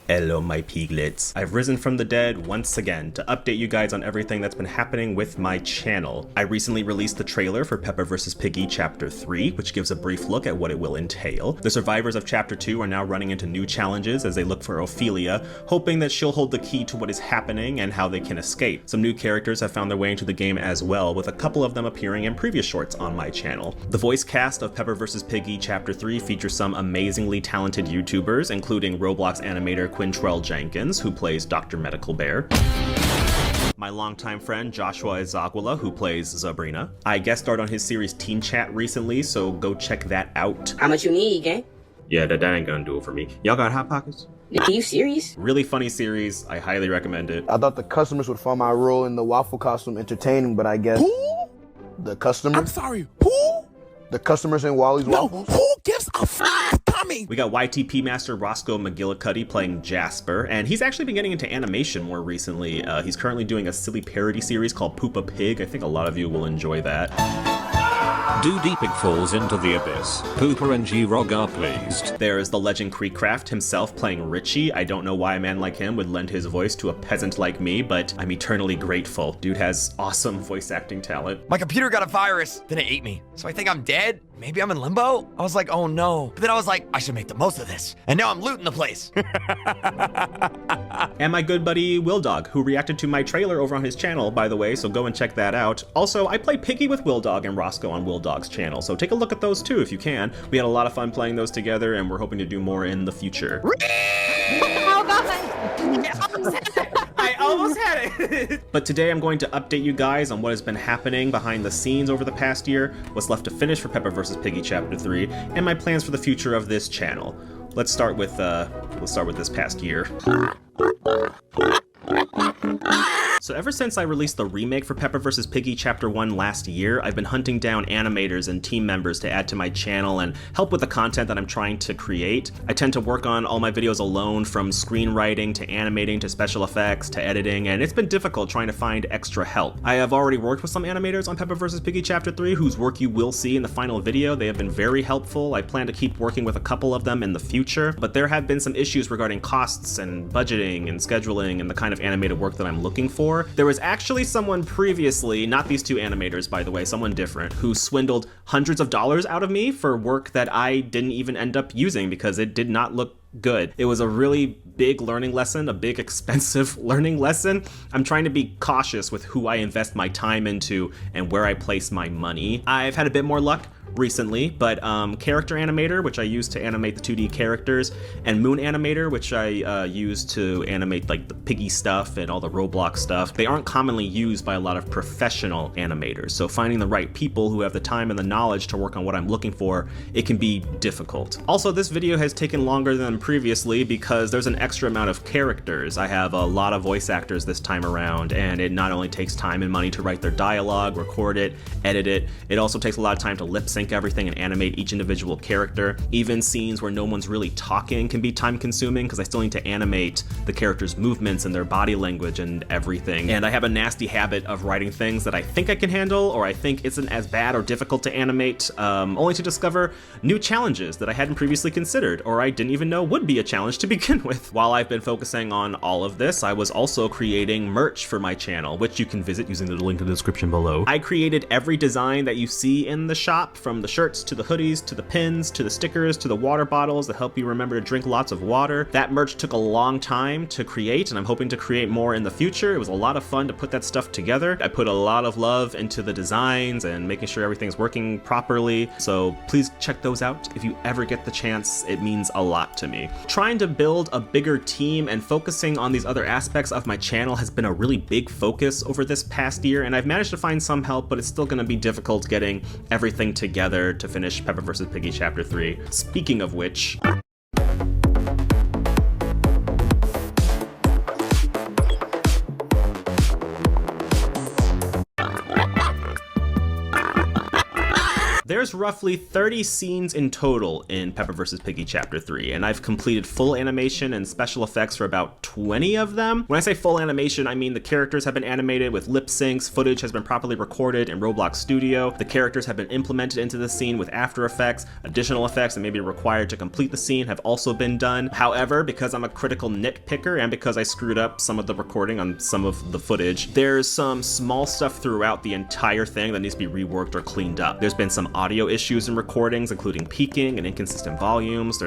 Hello my piglets. I've risen from the dead once again to update you guys on everything that's been happening with my channel. I recently released the trailer for Peppa vs. Piggy Chapter 3, which gives a brief look at what it will entail. The survivors of Chapter 2 are now running into new challenges as they look for Ophelia, hoping that she'll hold the key to what is happening and how they can escape. Some new characters have found their way into the game as well, with a couple of them appearing in previous shorts on my channel. The voice cast of Peppa vs. Piggy Chapter 3 features some amazingly talented YouTubers, including Roblox animator Quintrell Jenkins, who plays Dr. Medical Bear, my longtime friend Joshua Ezaguala, who plays Sabrina. I guest starred on his series Teen Chat recently, so go check that out. How much you need, gang? Yeah, that ain't gonna do it for me. Y'all got Hot Pockets? Are you serious? Really funny series. I highly recommend it. I thought the customers would find my role in the waffle costume entertaining, but I guess... Who? The customers? I'm sorry, who? The customers in Wally's No, Waffles? who gives a f*** Tommy? We got YTP master Roscoe McGillicuddy playing Jasper, and he's actually been getting into animation more recently. He's currently doing a silly parody series called Poop a Pig. I think a lot of you will enjoy that. Do Deepic falls into the abyss. Pooper and G-Rog are pleased. There's the legend Creekcraft himself playing Richie. I don't know why a man like him would lend his voice to a peasant like me, but I'm eternally grateful. Dude has awesome voice acting talent. My computer got a virus, then it ate me. So I think I'm dead. Maybe I'm in limbo? I was like, oh no. But then I was like, I should make the most of this. And now I'm looting the place. And my good buddy Will Dog, who reacted to my trailer over on his channel, by the way, so go and check that out. Also, I play Piggy with Will Dog and Roscoe on Will Dog's channel, so take a look at those too if you can. We had a lot of fun playing those together, and we're hoping to do more in the future. I almost had it! But today I'm going to update you guys on what has been happening behind the scenes over the past year, what's left to finish for Peppa vs. Piggy Chapter 3, and my plans for the future of this channel. Let's start with this past year. So ever since I released the remake for Peppa vs. Piggy Chapter 1 last year, I've been hunting down animators and team members to add to my channel and help with the content that I'm trying to create. I tend to work on all my videos alone, from screenwriting to animating to special effects to editing, and it's been difficult trying to find extra help. I have already worked with some animators on Peppa vs. Piggy Chapter 3 whose work you will see in the final video. They have been very helpful. I plan to keep working with a couple of them in the future, but there have been some issues regarding costs and budgeting and scheduling and the kind of animated work that I'm looking for. There was actually someone previously, not these two animators by the way, someone different, who swindled hundreds of dollars out of me for work that I didn't even end up using because it did not look good. It was a really big learning lesson, a big expensive learning lesson. I'm trying to be cautious with who I invest my time into and where I place my money. I've had a bit more luck recently, but Character Animator, which I use to animate the 2D characters, and Moon Animator, which I use to animate like the Piggy stuff and all the Roblox stuff, they aren't commonly used by a lot of professional animators. So finding the right people who have the time and the knowledge to work on what I'm looking for, it can be difficult. Also, this video has taken longer than previously because there's an extra amount of characters. I have a lot of voice actors this time around, and it not only takes time and money to write their dialogue, record it, edit it, it also takes a lot of time to lip sync everything and animate each individual character. Even scenes where no one's really talking can be time consuming because I still need to animate the characters' movements and their body language and everything. And I have a nasty habit of writing things that I think I can handle or I think isn't as bad or difficult to animate, only to discover new challenges that I hadn't previously considered or I didn't even know would be a challenge to begin with. While I've been focusing on all of this, I was also creating merch for my channel, which you can visit using the link in the description below. I created every design that you see in the shop, from the shirts to the hoodies to the pins to the stickers to the water bottles that help you remember to drink lots of water. That merch took a long time to create, and I'm hoping to create more in the future. It was a lot of fun to put that stuff together. I put a lot of love into the designs and making sure everything's working properly, so please check those out if you ever get the chance. It means a lot to me. Trying to build a bigger team and focusing on these other aspects of my channel has been a really big focus over this past year, and I've managed to find some help, but it's still going to be difficult getting everything together to finish Peppa vs. Piggy Chapter 3. Speaking of which... There's roughly 30 scenes in total in Pepper vs. Piggy Chapter 3, and I've completed full animation and special effects for about 20 of them. When I say full animation, I mean the characters have been animated with lip syncs, footage has been properly recorded in Roblox Studio, the characters have been implemented into the scene with After Effects, additional effects that may be required to complete the scene have also been done. However, because I'm a critical nitpicker and because I screwed up some of the recording on some of the footage, there's some small stuff throughout the entire thing that needs to be reworked or cleaned up. There's been some audio issues in recordings, including peaking and inconsistent volumes.